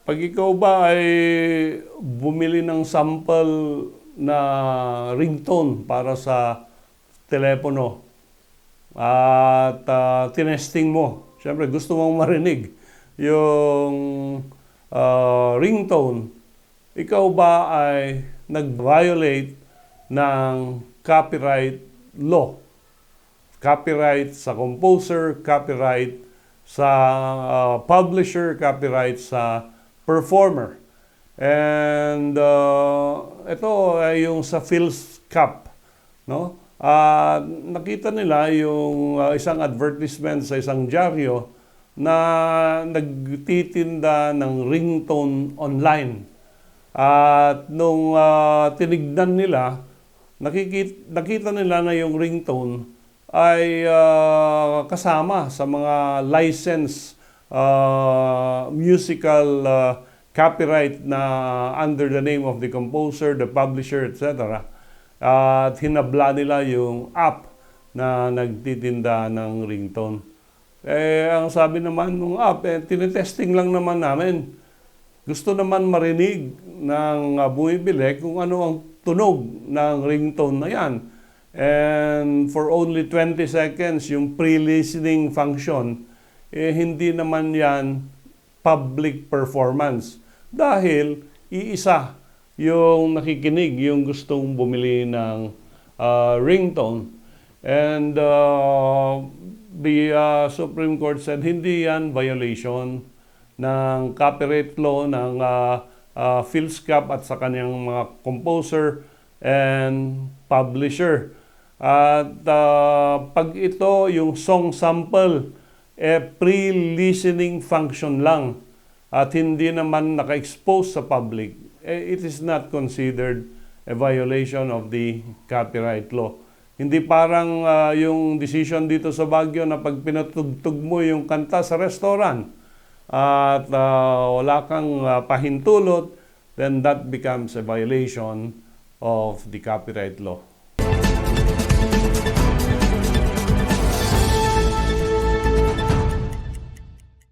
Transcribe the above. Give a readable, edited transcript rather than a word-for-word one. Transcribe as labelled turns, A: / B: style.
A: Pag ikaw ba ay bumili ng sample na ringtone para sa telepono at tinesting mo, syempre gusto mong marinig yung ringtone, ikaw ba ay nag-violate ng copyright law? Copyright sa composer, copyright sa publisher, copyright sa performer. And ito ay yung sa PhilSCAP, no? Nakita nila yung isang advertisement sa isang dyaryo na nagtitinda ng ringtone online. At nung tinignan nila, nakita nila na yung ringtone ay kasama sa mga license musical copyright na under the name of the composer, the publisher, etc. At hinabla nila yung app na nagtitinda ng ringtone. Ang sabi naman ng app, tinetesting lang naman namin. Gusto naman marinig ng bumibili kung ano ang tunog ng ringtone na yan. And for only 20 seconds, yung pre-listening function, hindi naman yan public performance. Dahil iisa yung nakikinig, yung gustong bumili ng ringtone. And the Supreme Court said, hindi yan violation ng copyright law ng PhilSCAP at sa kanyang mga composer and publisher. At pag ito, yung song sample, pre-listening function lang at hindi naman naka-expose sa public, it is not considered a violation of the copyright law. Hindi parang yung decision dito sa Baguio na pag pinatugtog mo yung kanta sa restaurant at wala kang pahintulot, then that becomes a violation of the copyright law.